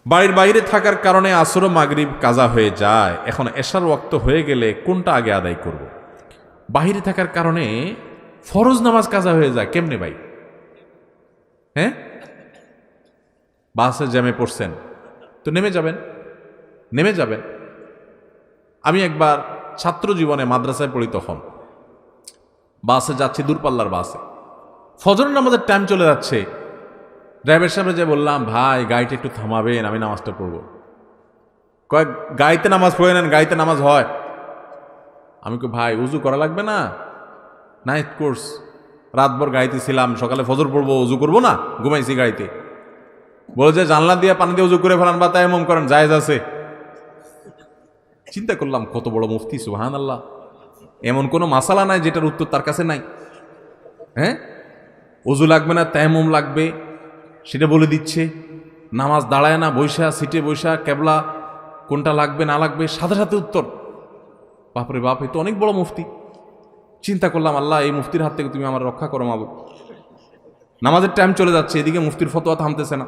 বাড়ির বাইরে থাকার কারণে আসর মাগরিব কাজা হয়ে যায়, এখন এশার ওয়াক্ত হয়ে গেলে কোনটা আগে আদায় করব? বাহিরে থাকার কারণে ফরজ নামাজ কাজা হয়ে যায় কেমনে ভাই? হ্যাঁ, বাসে জ্যামে পড়ছেন তো নেমে যাবেন। আমি একবার ছাত্র জীবনে মাদ্রাসায় পড়ি, তখন বাসে যাচ্ছি, দূরপাল্লার বাসে, ফজরের নামাজের টাইম চলে যাচ্ছে। ড্রাইভার সাহেব যে বললাম, ভাই গাড়িটা একটু থামাবেন, আমি নামাজটা পড়বো। কয়েক গাড়িতে নামাজ পড়ে নেন, গাড়িতে নামাজ হয়। আমি কই ভাই উজু করা লাগবে না, নাইট কোর্স, রাতভর গাড়িতে ছিলাম, সকালে ফজর পড়বো, উজু করবো না, ঘুমাইছি গাড়িতে। বলে যে জানলা দিয়ে পানি দিয়ে উজু করে ফেলান বা তায়াম্মুম করেন, জায়েজ আছে। চিন্তা করলাম কত বড় মুফতি, সুবহানাল্লাহ, এমন কোনো মাসালা নাই যেটার উত্তর তার কাছে নাই। হ্যাঁ, উজু লাগবে না, তায়াম্মুম লাগবে সেটা বলে দিচ্ছে। নামাজ দাঁড়ায় না, বৈশা, সিটে বৈশা, কেবলা কোনটা লাগবে না লাগবে সাথে সাথে উত্তর। বাপরে বাপ, এ তো অনেক বড় মুফতি। চিন্তা করলাম, আল্লাহ এই মুফতির হাত থেকে তুমি আমার রক্ষা করো মাবুদ। নামাজের টাইম চলে যাচ্ছে, এদিকে মুফতির ফতোয়া থামতেছে না।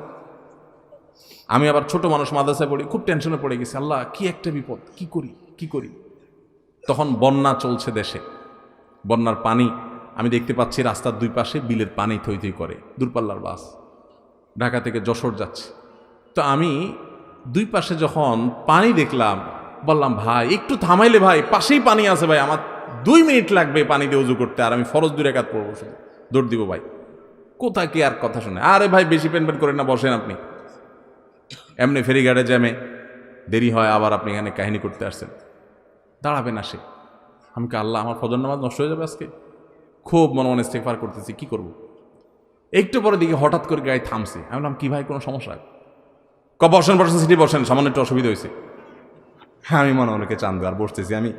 আমি আবার ছোট মানুষ, মাদ্রাসায় পড়ি, খুব টেনশনে পড়ে গেছি, আল্লাহ কি একটা বিপদ, কি করি। তখন বন্যা চলছে দেশে, বন্যার পানি আমি দেখতে পাচ্ছি রাস্তার দুই পাশে বিলের পানি থই থই করে। দূরপাল্লার বাস ঢাকা থেকে যশোর যাচ্ছে, তো আমি দুই পাশে যখন পানি দেখলাম, বললাম ভাই একটু থামাইলে, ভাই পাশেই পানি আছে ভাই, আমার 2 মিনিট লাগবে পানি দিয়ে উজু করতে, আর আমি ফরজ 2 রাকাত পড়বো, শুধু দৌড় দিব ভাই। কোথায় কি আর কথা শুনে, আরে ভাই বেশি পেন করেন না, বসেন আপনি। এমনি ফেরিঘাটে জ্যামে দেরি হয়, আবার আপনি এখানে কাহিনী করতে আসছেন, দাঁড়াবেন আসে। আমি কি আল্লাহ আমার ফজর নামাজ নষ্ট হয়ে যাবে আজকে? খুব মনে মনে ইস্তেগফার করতেছি, কি করব। একটু পরে দিকে হঠাৎ করে গাড়ি থামছে। আমি বললাম কি ভাই, কোনো সমস্যা? বসেন সিটি বসেন, সামান্য একটু অসুবিধা হয়েছে। হ্যাঁ, আমি মনে অনেকে চান্দ আর বসতেছি। আমি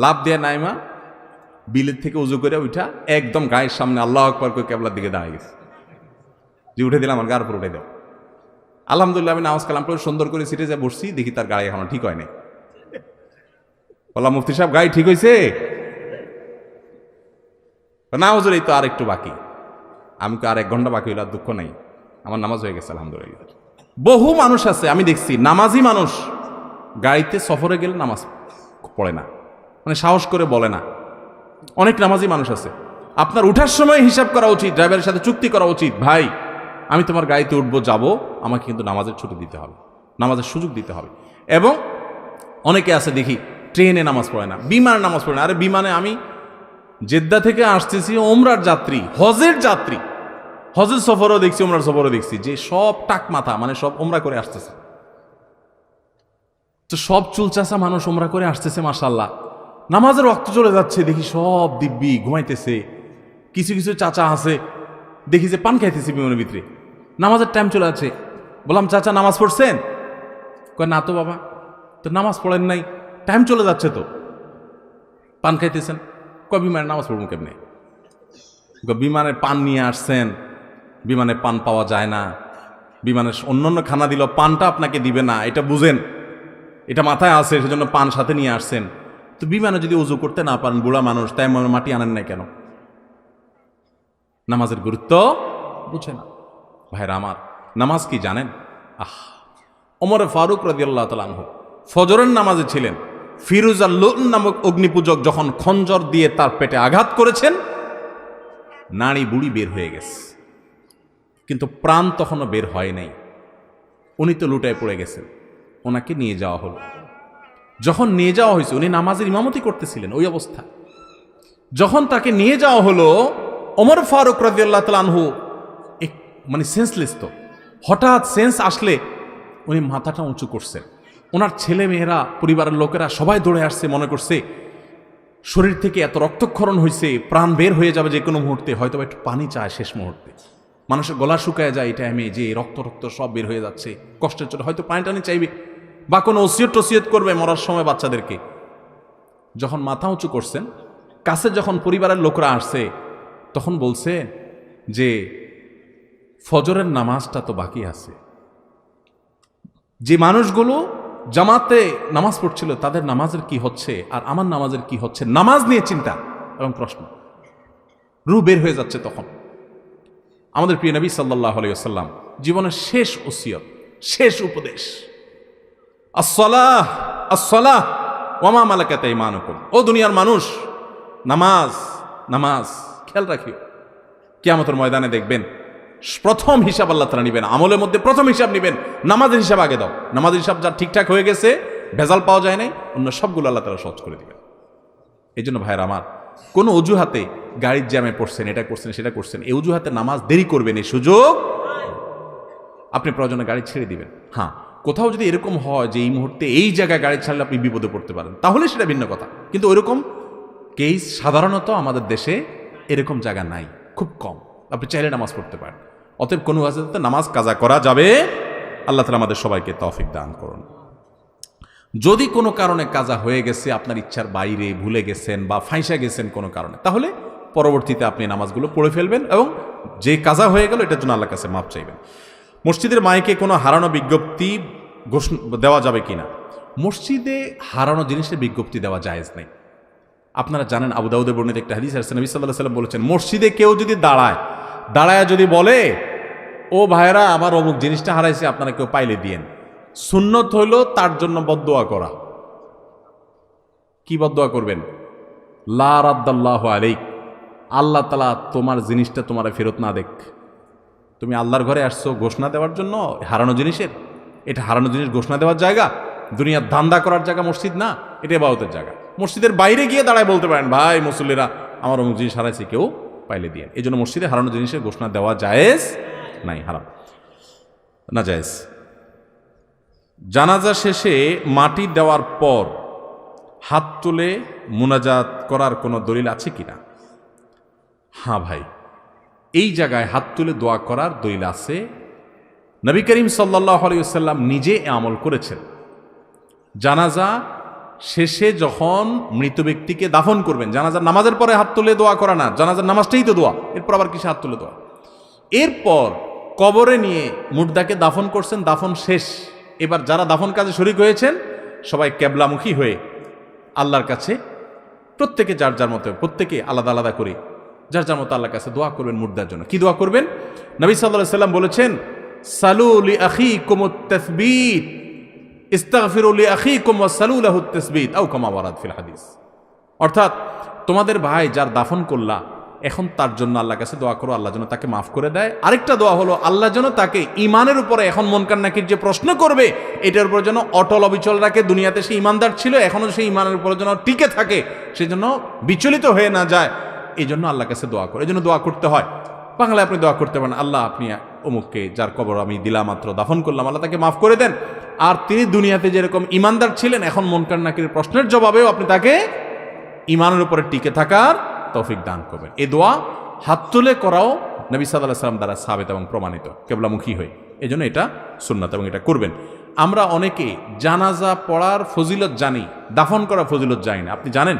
লাভ দিয়ে নাইমা বিলের থেকে উজু করে উঠা একদম গায়ের সামনে আল্লাহ আকবার করে কেবলার দিকে দাঁড়িয়ে গেছে, যে উঠে দিলাম, আমার গার উপর উঠে দাও। আলহামদুলিল্লাহ আমি নামাজ কালাম করে সুন্দর করে সিটে যা বসছি, দেখি তার গাড়ি এখনো ঠিক হয় নাই। বললাম মুফতি সাহেব গাড়ি ঠিক হয়েছে? না হুজুর, এই তো আর একটু বাকি। আমি তো আর 1 ঘন্টা বাকি হইলে আর দুঃখ নাই, আমার নামাজ হয়ে গেছে আলহামদুলিল্লাহ। বহু মানুষ আছে আমি দেখছি, নামাজি মানুষ গাড়িতে সফরে গেলে নামাজ পড়ে না, মানে সাহস করে বলে না। অনেক নামাজি মানুষ আছে। আপনার উঠার সময় হিসাব করা উচিত, ড্রাইভারের সাথে চুক্তি করা উচিত, ভাই আমি তোমার গাড়িতে উঠবো, যাবো, আমাকে কিন্তু নামাজের ছুটি দিতে হবে, নামাজের সুযোগ দিতে হবে। এবং অনেকে আছে দেখি ট্রেনে নামাজ পড়ে না, বিমানে নামাজ পড়ে না। আরে বিমানে আমি জেদ্দা থেকে আসতেছি, ওমরার যাত্রী, হজের যাত্রী, হজের সফরও দেখছি, ওমরার সফরও দেখছি, যে সব টাক মাথা, মানে সব ওমরা করে আসতেছে। তো সব চুলচাচা মানুষ ওমরা করে আসতেছে, মাশাআল্লাহ, নামাজের রক্ত চলে যাচ্ছে, দেখি সব দিব্যি ঘুমাইতেছে। কিছু কিছু চাচা আছে দেখি যে পান খাইতেছে বিমানের ভিতরে, নামাজের টাইম চলে যাচ্ছে। বললাম চাচা নামাজ পড়ছেন? কয় না তো বাবা। তো নামাজ পড়েন নাই, টাইম চলে যাচ্ছে তো, পান খাইতেছেন। কয় বিমানের নামাজ পড়বো কেমনে? বিমানের পান নিয়ে আসছেন, বিমানে পান পাওয়া যায় না, বিমানের অন্যান্য খানা দিল, পানটা আপনাকে দিবে না, এটা বুঝেন, এটা মাথায় আছে, সেজন্য পান সাথে নিয়ে আসছেন। তো বিমানে যদি উজু করতে না পারেন, বুড়া মানুষ, তাই মাটি আনেন নাই কেন? নামাজের গুরুত্ব বুঝে না। ভাইরা আমার, নামাজ কি জানেন? ওমর ফারুক রাদিয়াল্লাহু তাআলা আনহু ফজরের নামাজে ছিলেন। ফিরোজ আল-লুন নামক অগ্নিপূজক যখন খঞ্জর দিয়ে তার পেটে আঘাত করেছেন, নাড়ি বুড়ি বের হয়ে গেছে, কিন্তু প্রাণ তখনও বের হয় নাই। উনি তো লুটায় পড়ে গেছেন। ওনাকে নিয়ে যাওয়া হলো। যখন নিয়ে যাওয়া হয়েছে, উনি নামাজের ইমামতি করতেছিলেন ওই অবস্থা। যখন তাকে নিয়ে যাওয়া হলো, ওমর ফারুক রাদিয়াল্লাহু তাআলা আনহু মানে সেন্সলেস, তো হঠাৎ সেন্স আসলে উনি মাথাটা উঁচু করছেন। ওনার ছেলে মেয়েরা, পরিবারের লোকেরা সবাই দৌড়ে আসছে, মনে করছে শরীর থেকে এত রক্তক্ষরণ হয়েছে, প্রাণ বের হয়ে যাবে যে কোনো মুহূর্তে, হয়তো একটু পানি চায় শেষ মুহূর্তে। মানুষের গলা শুকায় যায় এই টাইমে, যে রক্ত সব বের হয়ে যাচ্ছে, কষ্টের চলে হয়তো পানি টানি চাইবে, বা কোনো ওসিয়ত করবে মরার সময় বাচ্চাদেরকে। যখন মাথা উঁচু করছেন, কাছে যখন পরিবারের লোকরা আসছে, তখন বলছে যে ফজরের নামাজটা তো বাকি আছে। যে মানুষগুলো জামাতে নামাজ পড়ছিল তাদের নামাজের কি হচ্ছে আর আমার নামাজের কি হচ্ছে, নামাজ নিয়ে চিন্তা এবং প্রশ্ন, রূহ বের হয়ে যাচ্ছে। তখন আমাদের প্রিয় নবী সাল্লাল্লাহু আলাইহি ওয়াসাল্লাম জীবনের শেষ ওসিয়ত, শেষ উপদেশ, আসসালাহ আসসালাহ ওয়া মা মালাকাত আইমানুকুম। ও দুনিয়ার মানুষ, নামাজ নামাজ খেয়াল রাখিও। কিয়ামতের ময়দানে দেখবেন প্রথম হিসাব আল্লাহ তাআলা নেবেন, আমলের মধ্যে প্রথম হিসাব নেবেন, নামাজের হিসাব আগে দাও। নামাজের হিসাব যা ঠিকঠাক হয়ে গেছে, ভেজাল পাওয়া যায় নাই, অন্য সবগুলো আল্লাহ তাআলা সহজ করে দিবেন। এই জন্য ভাইয়ের আমার, কোনো অজুহাতে গাড়ির জ্যামে পড়ছেন, এটা করছেন সেটা করছেন, এই অজুহাতে নামাজ দেরি করবেন, এই সুযোগ আপনি প্রয়োজনে গাড়ি ছেড়ে দিবেন। হ্যাঁ, কোথাও যদি এরকম হয় যে এই মুহূর্তে এই জায়গায় গাড়ি ছাড়লে আপনি বিপদে পড়তে পারেন, তাহলে সেটা ভিন্ন কথা। কিন্তু ওইরকম কেস সাধারণত আমাদের দেশে এরকম জায়গা নাই, খুব কম। আপনি চাইলে নামাজ পড়তে পারেন। অতএব কোনো ওয়াজিবে নামাজ কাজা করা যাবে। আল্লাহ তাআলা আমাদের সবাইকে তৌফিক দান করুন। যদি কোনো কারণে কাজা হয়ে গেছে, আপনার ইচ্ছার বাইরে ভুলে গেছেন বা ফাঁসা গেছেন কোনো কারণে, তাহলে পরবর্তীতে আপনি নামাজগুলো পড়ে ফেলবেন এবং যে কাজা হয়ে গেল এটার জন্য আল্লাহর কাছে মাপ চাইবেন। মসজিদের মাইকে কোনো হারানো বিজ্ঞপ্তি দেওয়া যাবে কিনা? মসজিদে হারানো জিনিসের বিজ্ঞপ্তি দেওয়া জায়েজ নেই। আপনারা জানেন, আবু দাউদের বর্ণিত একটা হাদিস আছে, নবী সাল্লাল্লাহু আলাইহি ওয়াসাল্লাম বলেছেন, মসজিদে কেউ যদি দাঁড়ায় যদি বলে, ও ভাইরা আমার অমুক জিনিসটা হারাইছে, আপনারা কেউ পাইলে দিয়েন। সুন্নত হইল তার জন্য বদদুয়া করা। কি বদদুয়া করবেন? লা রাদ্দাল্লাহু আলাইক, আল্লাহ তাআলা তোমার জিনিসটা তোমার ফেরত না দেখ। তুমি আল্লাহর ঘরে আসছো ঘোষণা দেওয়ার জন্য হারানো জিনিসের, এটা হারানো জিনিস ঘোষণা দেওয়ার জায়গা, দুনিয়ার ধান্দা করার জায়গা মসজিদ না, এটা ইবাদতের জায়গা। মসজিদের বাইরে গিয়ে দাঁড়ায় বলতে পারেন, ভাই মুসল্লিরা আমার অমুক জিনিস হারাইছে, কেউ পাইলে দিয়ে। এই জন্য মসজিদে হারানো জিনিসের ঘোষণা দেওয়া জায়েজ নাই, হারাম না, জায়েজ। জানাজা শেষে মাটি দেওয়ার পর হাত তুলে মুনাজাত করার কোনো দলিল আছে কিনা? হ্যাঁ ভাই, এই জায়গায় হাত তুলে দোয়া করার দলিল আছে। নবী করিম সাল্লাল্লাহু আলাইহি ওয়াসাল্লাম নিজে এ আমল করেছেন। জানাজা শেষে যখন মৃত ব্যক্তিকে দাফন করবেন, জানাজার নামাজের পরে হাত তুলে দোয়া করা না, জানাজার নামাজটাই তো দোয়া, এরপর আবার কিসে হাত তুলে দোয়া? এরপর কবরে নিয়ে মুর্দাকে দাফন করছেন, দাফন শেষ। এবার যারা দাফন কাজে শরীক হয়েছেন সবাই কেবলামুখী হয়ে আল্লাহর কাছে প্রত্যেকে যার যার মতো, প্রত্যেকে আলাদা আলাদা করে যার যার মতো আল্লাহর কাছে দোয়া করবেন মুর্দার জন্য। কি দোয়া করবেন? নবী সাল্লাল্লাহু আলাইহি ওয়াসাল্লাম বলেছেন, সালু লি আখিকুমুত তাসবীত, ইস্তাগফিরু লি আখিকুম ওয়াসালু লাহুত তাসবীত, আও কামা ওয়ারাদ ফিল হাদিস। অর্থাৎ তোমাদের ভাই যার দাফন করলা, এখন তার জন্য আল্লাহর কাছে দোয়া করো, আল্লাহ যেন তাকে মাফ করে দেয়। আরেকটা দোয়া হলো, আল্লাহ যেন তাকে ইমানের উপরে, এখন মুনকার নাকির যে প্রশ্ন করবে এটার উপর যেন অটল অবিচল রাখে। দুনিয়াতে সে ইমানদার ছিল, এখনো সেই ইমানের উপরে যেন টিকে থাকে, সে যেন বিচলিত হয়ে না যায়। এই জন্য আল্লাহর কাছে দোয়া করে, এই জন্য দোয়া করতে হয়। বাংলায় আপনি দোয়া করতে পারেন, আল্লাহ আপনি অমুককে যার কবর আমি দিলাম মাত্র দাফন করলাম, আল্লাহ তাকে মাফ করে দেন। আর তিনি দুনিয়াতে যেরকম ইমানদার ছিলেন, এখন মুনকার নাকির প্রশ্নের জবাবেও আপনি তাকে ইমানের উপরে টিকে থাকার তৌফিক দান করবেন। এই দোয়া হাত তুলে করাও নবী সাল্লাল্লাহু আলাইহি ওয়াসাল্লাম দ্বারা সাবিত এবং প্রমাণিত, কেবলামুখী হয়ে। এই জন্য এটা সুন্নাত এবং এটা করবেন। আমরা অনেকে জানাজা পড়ার ফজিলত জানি, দাফন করার ফজিলত জানি না। আপনি জানেন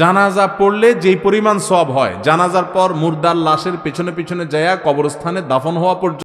জানাজা পড়লে যেই পরিমাণ সওয়াব হয়, জানাজার পর মুর্দার লাশের পেছনে পেছনে যায়া কবরস্থানে দাফন হওয়া পর্যন্ত